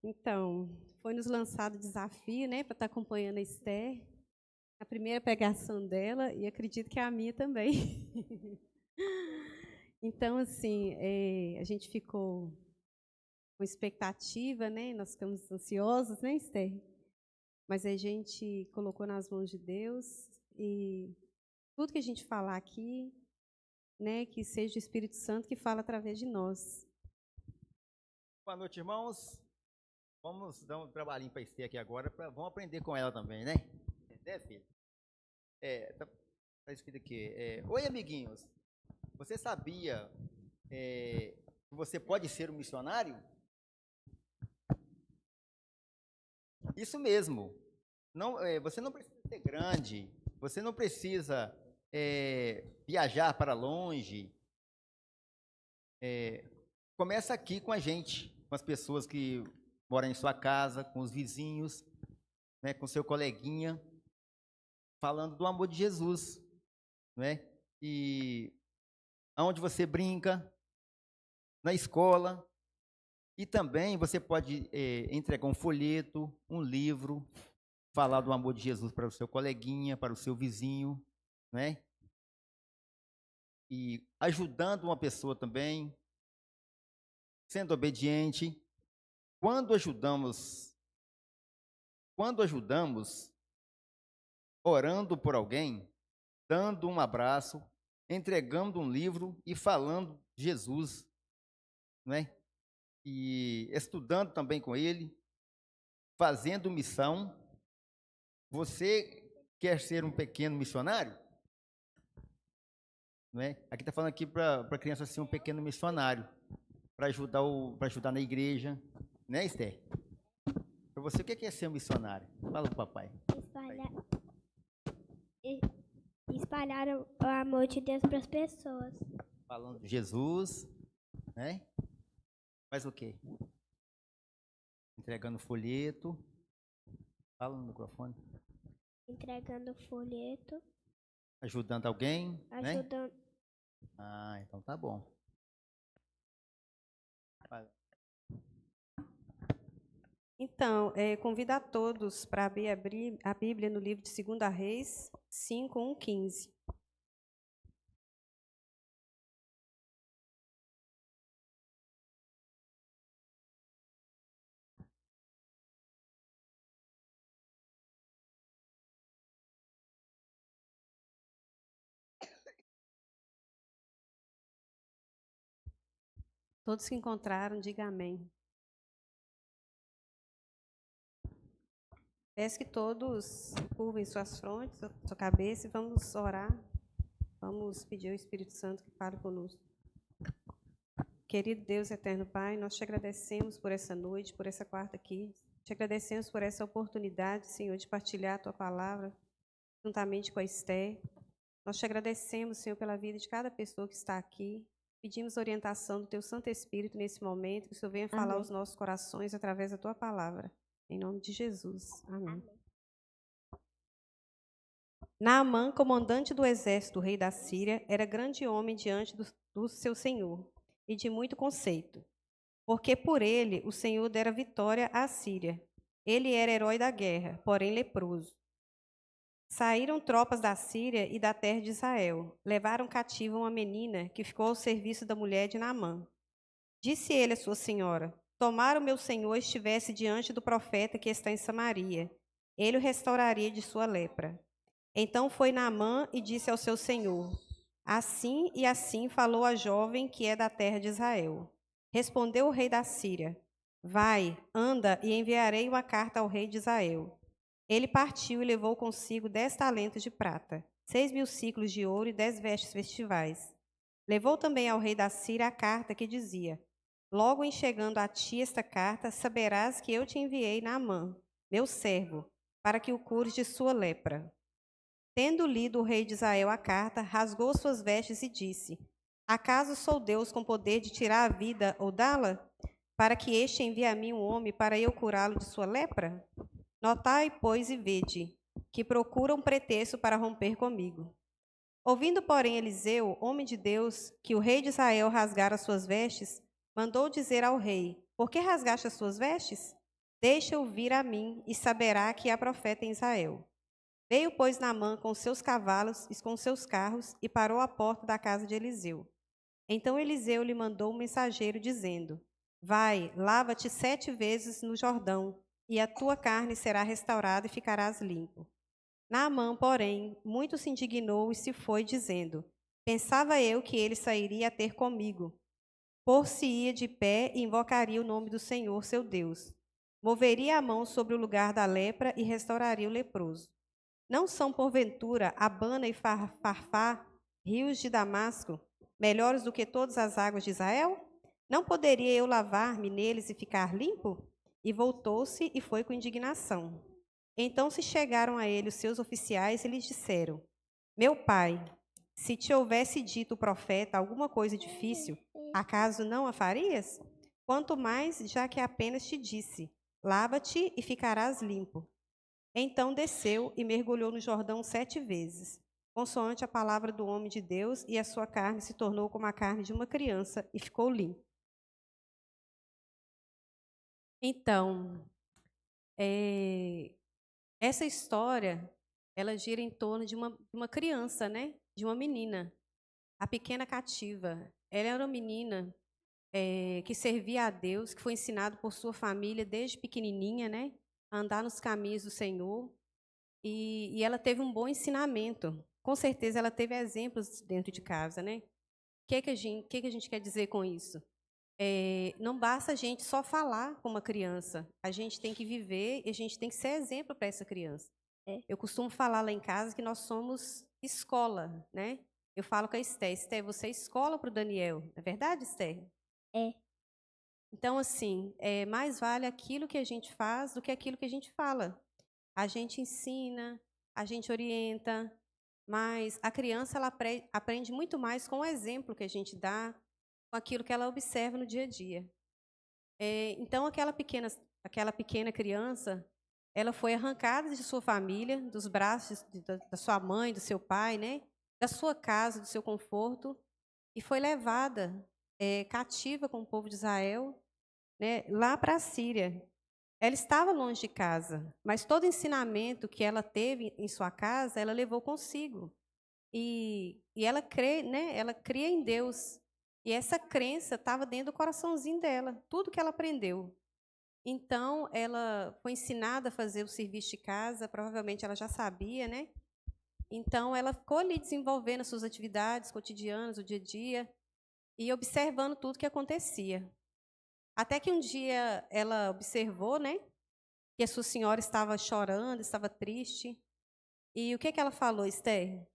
Então, foi nos lançado o desafio, né, para estar acompanhando a Esther, a primeira pregação dela, e acredito que a minha também. Então, assim, a gente ficou com expectativa, né, nós ficamos ansiosos, né, Esther? Mas a gente colocou nas mãos de Deus, e tudo que a gente falar aqui, né, que seja o Espírito Santo que fala através de nós. Boa noite, irmãos. Vamos dar um trabalhinho para Esther aqui agora, vamos aprender com ela também, né? Né, filho? Tá escrito aqui. Oi, amiguinhos. Você sabia que você pode ser um missionário? Isso mesmo. Não, você não precisa ser grande, você não precisa viajar para longe. Começa aqui com a gente, com as pessoas que moram em sua casa, com os vizinhos, né, com seu coleguinha, falando do amor de Jesus, né? E aonde você brinca, na escola, e também você pode entregar um folheto, um livro, falar do amor de Jesus para o seu coleguinha, para o seu vizinho, né? E ajudando uma pessoa também, sendo obediente. Quando ajudamos, orando por alguém, dando um abraço, entregando um livro e falando de Jesus, né? E estudando também com ele, fazendo missão. Você quer ser um pequeno missionário? Né? Aqui está falando aqui para a criança ser um pequeno missionário, para ajudar na igreja, né, Esther? Para você, o que é ser um missionário? Fala pro papai. Espalhar o amor de Deus para as pessoas. Falando de Jesus, né? Faz o quê? Entregando folheto. Fala no microfone. Entregando folheto. Ajudando alguém, Ajudando. Né? Ah, então tá bom. Então, convido a todos para abrir a Bíblia no livro de 2 Reis 5, 1, 15. Todos que encontraram, diga amém. Peço que todos curvem suas frontes, sua cabeça, e vamos orar. Vamos pedir ao Espírito Santo que fale conosco. Querido Deus, eterno Pai, nós te agradecemos por essa noite, por essa quarta aqui. Te agradecemos por essa oportunidade, Senhor, de partilhar a Tua palavra juntamente com a Esther. Nós te agradecemos, Senhor, pela vida de cada pessoa que está aqui. Pedimos orientação do Teu Santo Espírito nesse momento, que o Senhor venha falar aos nossos corações através da Tua palavra. Em nome de Jesus. Amém. Naamã, comandante do exército do rei da Síria, era grande homem diante do seu senhor, e de muito conceito, porque por ele o Senhor dera vitória à Síria. Ele era herói da guerra, porém leproso. Saíram tropas da Síria e da terra de Israel. Levaram cativa uma menina que ficou ao serviço da mulher de Naamã. Disse ele à sua senhora: tomara o meu senhor estivesse diante do profeta que está em Samaria. Ele o restauraria de sua lepra. Então foi Naamã e disse ao seu senhor: assim e assim falou a jovem que é da terra de Israel. Respondeu o rei da Síria: vai, anda, e enviarei uma carta ao rei de Israel. Ele partiu e levou consigo 10 talentos de prata, 6.000 siclos de ouro e 10 vestes festivais. Levou também ao rei da Síria a carta que dizia: logo em chegando a ti esta carta, saberás que eu te enviei Naamã, meu servo, para que o cures de sua lepra. Tendo lido o rei de Israel a carta, rasgou suas vestes e disse: acaso sou Deus com poder de tirar a vida ou dá-la? Para que este envie a mim um homem para eu curá-lo de sua lepra? Notai, pois, e vede, que procura um pretexto para romper comigo. Ouvindo, porém, Eliseu, homem de Deus, que o rei de Israel rasgara suas vestes, mandou dizer ao rei: por que rasgaste as suas vestes? Deixa-o vir a mim, e saberá que há profeta em Israel. Veio, pois, Naamã com seus cavalos e com seus carros, e parou à porta da casa de Eliseu. Então Eliseu lhe mandou um mensageiro, dizendo: Vai, lava-te 7 vezes no Jordão, e a tua carne será restaurada e ficarás limpo. Naamã, porém, muito se indignou e se foi, dizendo: Pensava eu que ele sairia a ter comigo. Por-se-ia de pé e invocaria o nome do Senhor, seu Deus. Moveria a mão sobre o lugar da lepra e restauraria o leproso. Não são, porventura, Abana e Farfá, rios de Damasco, melhores do que todas as águas de Israel? Não poderia eu lavar-me neles e ficar limpo? E voltou-se e foi com indignação. Então se chegaram a ele os seus oficiais e lhes disseram: Meu pai, se te houvesse dito o profeta alguma coisa difícil, acaso não a farias? Quanto mais, já que apenas te disse: Lava-te e ficarás limpo. Então desceu e mergulhou no Jordão 7 vezes, consoante a palavra do homem de Deus, e a sua carne se tornou como a carne de uma criança e ficou limpa. Então, essa história, ela gira em torno de uma criança, né? De uma menina, a pequena cativa. Ela era uma menina que servia a Deus, que foi ensinado por sua família desde pequenininha, né? A andar nos caminhos do Senhor. E ela teve um bom ensinamento. Com certeza ela teve exemplos dentro de casa, né? O que a gente quer dizer com isso? Não basta a gente só falar com uma criança. A gente tem que viver e a gente tem que ser exemplo para essa criança. Eu costumo falar lá em casa que nós somos escola, né? Eu falo com a Esther: Esther, você é escola para o Daniel. Não é verdade, Esther? É. Então, assim, mais vale aquilo que a gente faz do que aquilo que a gente fala. A gente ensina, a gente orienta, mas a criança ela aprende muito mais com o exemplo que a gente dá, com aquilo que ela observa no dia a dia. Então, aquela pequena criança, ela foi arrancada de sua família, dos braços da sua mãe, do seu pai, né? Da sua casa, do seu conforto, e foi levada cativa com o povo de Israel, né, lá para a Síria. Ela estava longe de casa, mas todo ensinamento que ela teve em sua casa, ela levou consigo. E ela crê, né? Ela cria em Deus. E essa crença estava dentro do coraçãozinho dela, tudo que ela aprendeu. Então, ela foi ensinada a fazer o serviço de casa, provavelmente ela já sabia, né? Então, ela ficou ali desenvolvendo as suas atividades cotidianas, o dia a dia, e observando tudo que acontecia. Até que um dia ela observou, né? Que a sua senhora estava chorando, estava triste. E o que ela falou, Esther?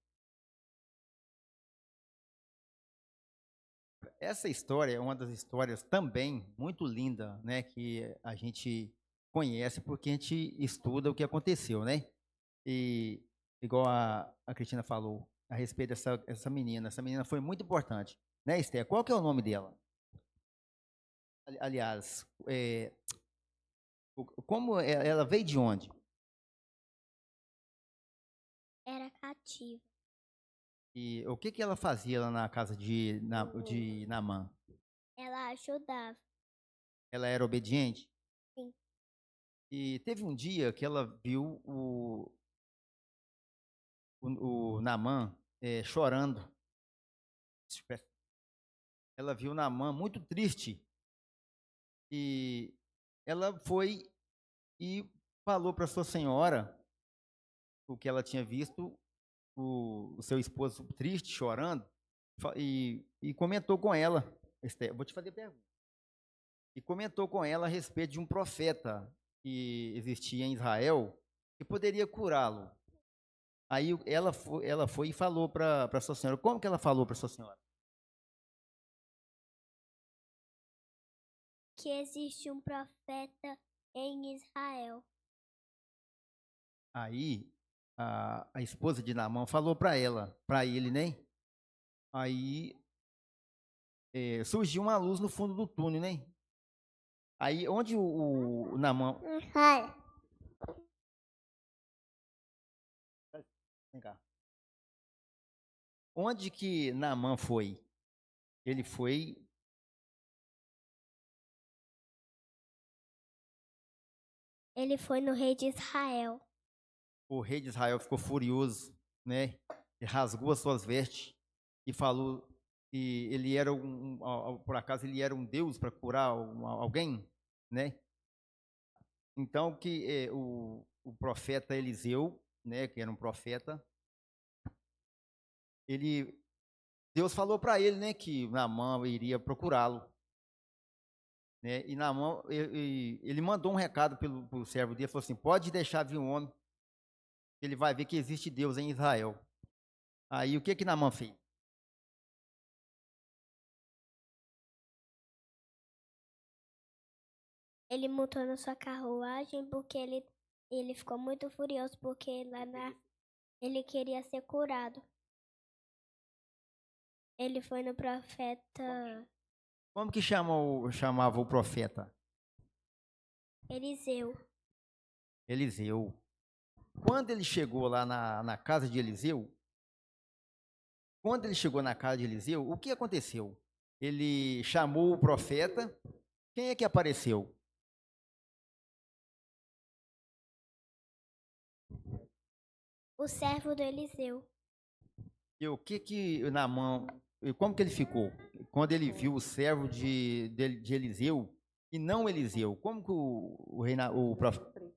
Essa história é uma das histórias também muito linda, né, que a gente conhece porque a gente estuda o que aconteceu, né? E igual a Cristina falou a respeito essa menina. Essa menina foi muito importante, né, Esther? Qual que é o nome dela? Aliás, como ela veio de onde? Era cativa. E o que que ela fazia lá na casa de Naamã? Ela ajudava. Ela era obediente? Sim. E teve um dia que ela viu o Naamã chorando. Ela viu Naamã muito triste e ela foi e falou para sua senhora o que ela tinha visto, o seu esposo triste, chorando, e comentou com ela. Esther, vou te fazer pergunta. E comentou com ela a respeito de um profeta que existia em Israel que poderia curá-lo. Aí ela foi e falou para sua senhora. Como que ela falou para sua senhora? Que existe um profeta em Israel. Aí a esposa de Naamã falou para ele, né? Aí surgiu uma luz no fundo do túnel, né? Aí onde o Naamã. Vem cá. Onde que Naamã foi? Ele foi Ele foi no rei de Israel. O rei de Israel ficou furioso, né? E rasgou as suas vestes e falou que ele era por acaso ele era um deus para curar alguém, né? Então que o profeta Eliseu, né, que era um profeta, Deus falou para ele, né, que Naamã iria procurá-lo, né? E Naamã ele mandou um recado pelo servo dele, falou assim: pode deixar vir um homem, ele vai ver que existe Deus em Israel. Aí o que Naamã fez? Ele montou na sua carruagem porque ele ficou muito furioso porque ele queria ser curado. Ele foi no profeta Como que chamava o profeta? Eliseu. Eliseu. Quando ele chegou lá na casa de Eliseu, o que aconteceu? Ele chamou o profeta. Quem é que apareceu? O servo do Eliseu. E o que Naamã, e como que ele ficou? Quando ele viu o servo de Eliseu e não Eliseu, como que o profeta,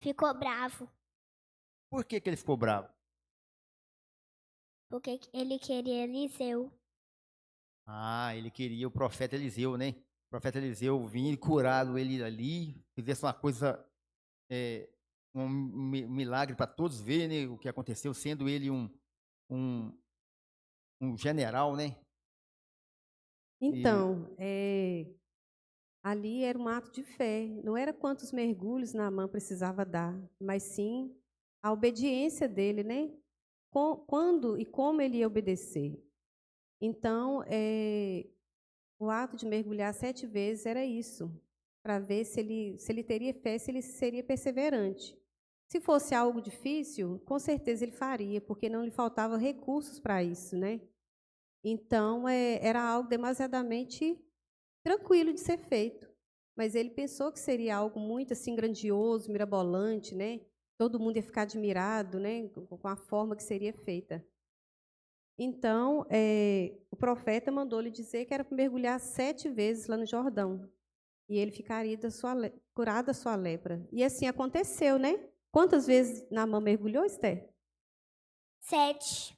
Ficou bravo por que ele ficou bravo? porque ele queria Eliseu. Ah, ele queria o profeta Eliseu, né? O profeta Eliseu vinha e curado ele ali, fizesse uma coisa, milagre para todos verem, né, o que aconteceu, sendo ele um, um general, né? E Então, ali era um ato de fé. Não era quantos mergulhos Naamã precisava dar, mas sim a obediência dele, né? Quando e como ele ia obedecer. Então, o ato de mergulhar 7 vezes era isso, para ver se ele teria fé, se ele seria perseverante. Se fosse algo difícil, com certeza ele faria, porque não lhe faltava recursos para isso, né? Então, era algo demasiadamente tranquilo de ser feito. Mas ele pensou que seria algo muito assim grandioso, mirabolante, né? Todo mundo ia ficar admirado, né, com a forma que seria feita. Então, o profeta mandou-lhe dizer que era para mergulhar 7 vezes lá no Jordão. E ele ficaria curado da sua lepra. E assim aconteceu, né? Quantas vezes Naamã mergulhou, Esther? 7.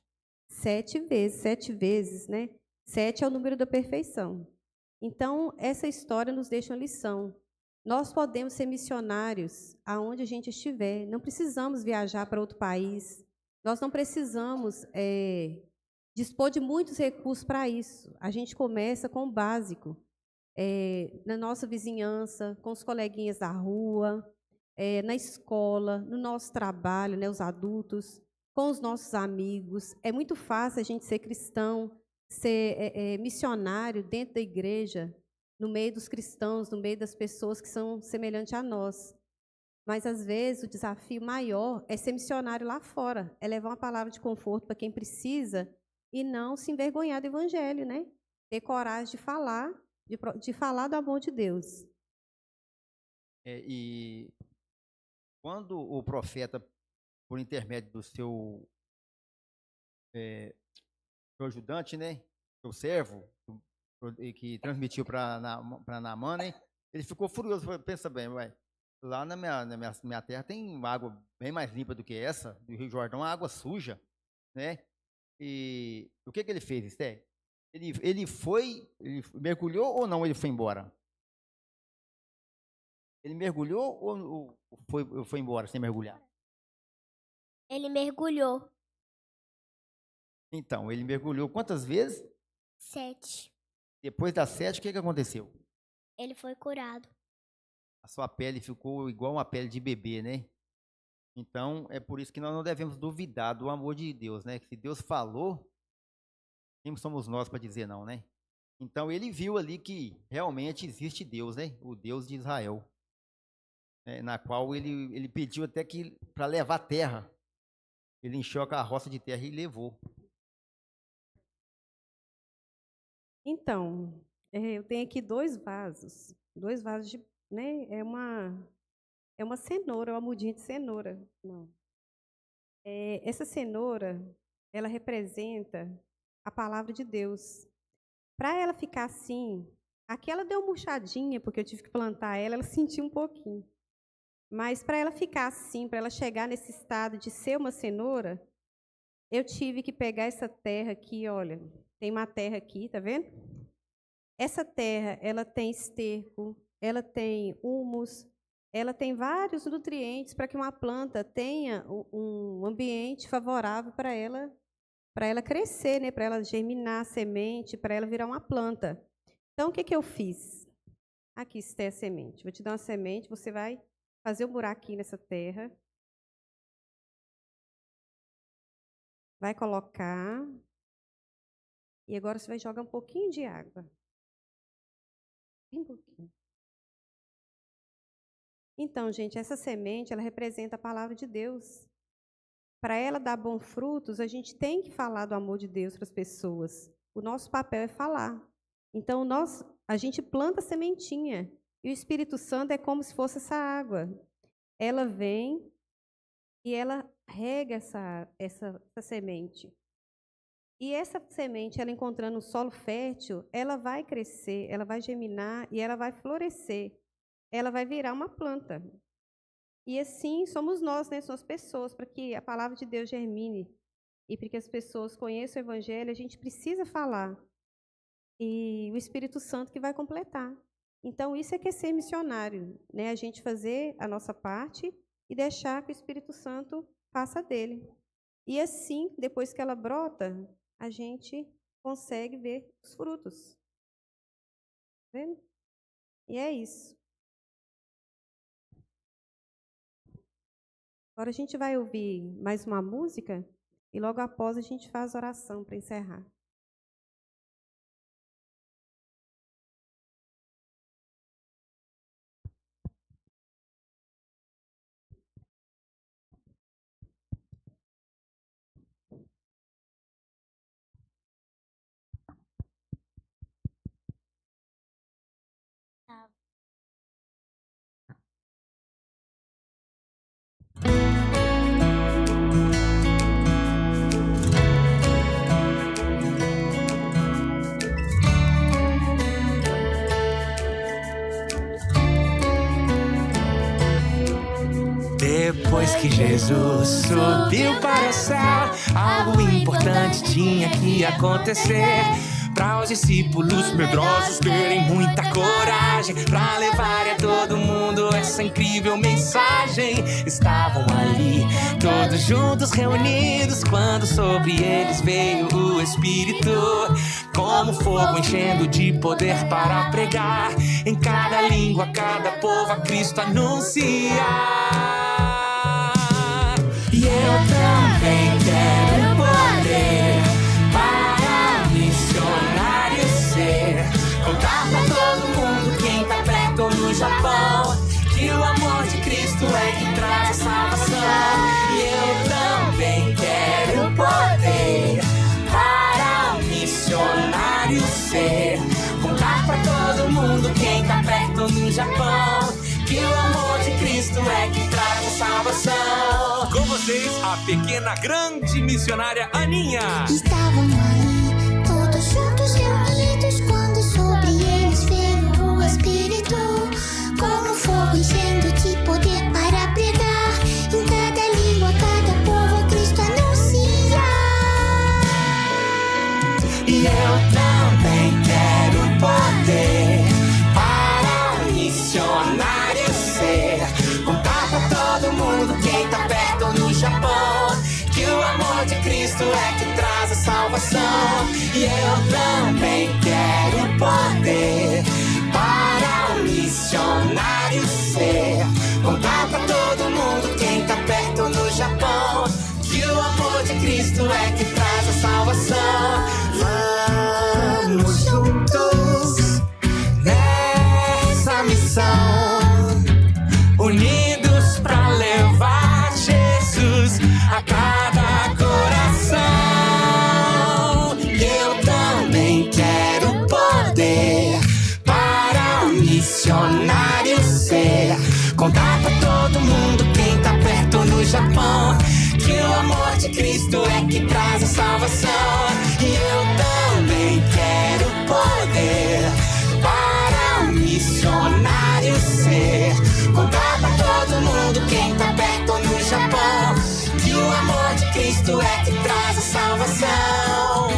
7 vezes, né? 7 é o número da perfeição. Então, essa história nos deixa uma lição. Nós podemos ser missionários aonde a gente estiver. Não precisamos viajar para outro país. Nós não precisamos dispor de muitos recursos para isso. A gente começa com o básico. Na nossa vizinhança, com os coleguinhas da rua, na escola, no nosso trabalho, né, os adultos, com os nossos amigos. É muito fácil a gente ser cristão, ser missionário dentro da igreja, no meio dos cristãos, no meio das pessoas que são semelhantes a nós. Mas, às vezes, o desafio maior é ser missionário lá fora, é levar uma palavra de conforto para quem precisa e não se envergonhar do evangelho, né? Ter coragem de falar, de falar do amor de Deus. e quando o profeta, por intermédio do seu ajudante, né, seu servo, que transmitiu para Naamã, né, ele ficou furioso, falou, pensa bem, vai, lá na minha terra tem água bem mais limpa do que essa, do Rio Jordão, água suja, né? E o que ele fez, Esther? Ele mergulhou ou não ele foi embora? Ele mergulhou ou foi embora sem mergulhar? Ele mergulhou. Então, ele mergulhou quantas vezes? 7. Depois das 7, o que aconteceu? Ele foi curado. A sua pele ficou igual uma pele de bebê, né? Então, é por isso que nós não devemos duvidar do amor de Deus, né? Que se Deus falou, quem somos nós para dizer não, né? Então, ele viu ali que realmente existe Deus, né? O Deus de Israel, né? Na qual ele pediu até que para levar terra. Ele encheu a carroça de terra e levou. Então, eu tenho aqui 2 vasos né? É uma cenoura, uma mudinha de cenoura. Não. Essa cenoura, ela representa a palavra de Deus. Para ela ficar assim, aqui ela deu uma murchadinha, porque eu tive que plantar ela sentiu um pouquinho. Mas para ela ficar assim, para ela chegar nesse estado de ser uma cenoura, eu tive que pegar essa terra aqui, olha, tem uma terra aqui, tá vendo? Essa terra, ela tem esterco, ela tem humus, ela tem vários nutrientes para que uma planta tenha um ambiente favorável para ela crescer, né? Para ela germinar a semente, para ela virar uma planta. Então, o que eu fiz? Aqui está a semente. Vou te dar uma semente, você vai fazer um buraquinho nessa terra. Vai colocar. E agora você vai jogar um pouquinho de água. Bem pouquinho. Então, gente, essa semente, ela representa a palavra de Deus. Para ela dar bons frutos, a gente tem que falar do amor de Deus para as pessoas. O nosso papel é falar. Então, a gente planta a sementinha. E o Espírito Santo é como se fosse essa água. Ela vem e ela rega essa semente. E essa semente, ela encontrando um solo fértil, ela vai crescer, ela vai germinar e ela vai florescer. Ela vai virar uma planta. E assim somos nós, né? São as pessoas, para que a palavra de Deus germine e para que as pessoas conheçam o Evangelho, a gente precisa falar. E o Espírito Santo que vai completar. Então, isso é que é ser missionário, né? A gente fazer a nossa parte e deixar que o Espírito Santo faça dele. E assim, depois que ela brota, a gente consegue ver os frutos. Tá vendo? E é isso. Agora a gente vai ouvir mais uma música e logo após a gente faz a oração para encerrar. Depois que Jesus subiu para o céu, algo importante tinha que acontecer. Para os discípulos medrosos terem muita coragem, para levar a todo mundo essa incrível mensagem. Estavam ali, todos juntos reunidos, quando sobre eles veio o Espírito, como fogo enchendo de poder para pregar, em cada língua, cada povo a Cristo anunciar. E eu também quero poder para missionário ser, contar pra todo mundo quem tá perto ou no Japão, que o amor de Cristo é que traz a salvação. E eu também quero poder para missionário ser, contar pra todo mundo quem tá perto ou no Japão, que o amor de Cristo é que traz a salvação. Com vocês, a pequena grande missionária Aninha. Estavam ali, todos juntos reunidos, quando sobre eles veio o Espírito, como fogo enchendo de poder para pregar, em cada língua, cada povo a Cristo anunciar. E eu também quero poder para missionário ser, contar pra todo mundo quem tá perto ou no Japão, que o amor de Cristo é que traz a salvação. E eu também quero poder para missionário ser, contar pra todo mundo quem tá perto ou no Japão, que o amor de Cristo é que traz a salvação. Vamos juntos nessa missão, unidos pra levar Jesus a cada coração. E eu também quero poder para missionário ser, salvação. E eu também quero poder para um missionário ser. Contar pra todo mundo quem tá perto ou no Japão, que o amor de Cristo é que traz a salvação.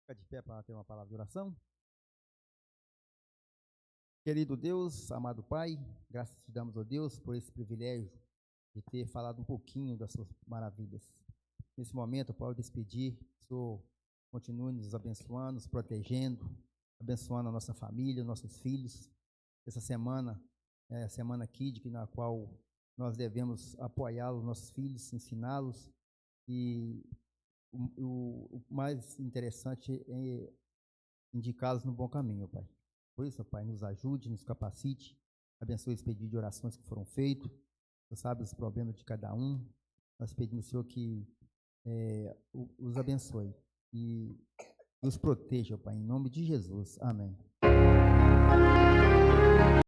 Fica de pé para ter uma palavra de oração. Querido Deus, amado Pai, graças te damos, ó Deus, por esse privilégio de ter falado um pouquinho das suas maravilhas. Nesse momento, eu posso despedir, que o Senhor continue nos abençoando, nos protegendo, abençoando a nossa família, nossos filhos. Essa semana é a Semana Kid, na qual nós devemos apoiá-los, nossos filhos, ensiná-los. E o mais interessante é indicá-los no bom caminho, Pai. Por isso, Pai, nos ajude, nos capacite, abençoe esse pedido de orações que foram feitos. Você sabe os problemas de cada um. Nós pedimos, Senhor, que os abençoe e os proteja, Pai, em nome de Jesus. Amém.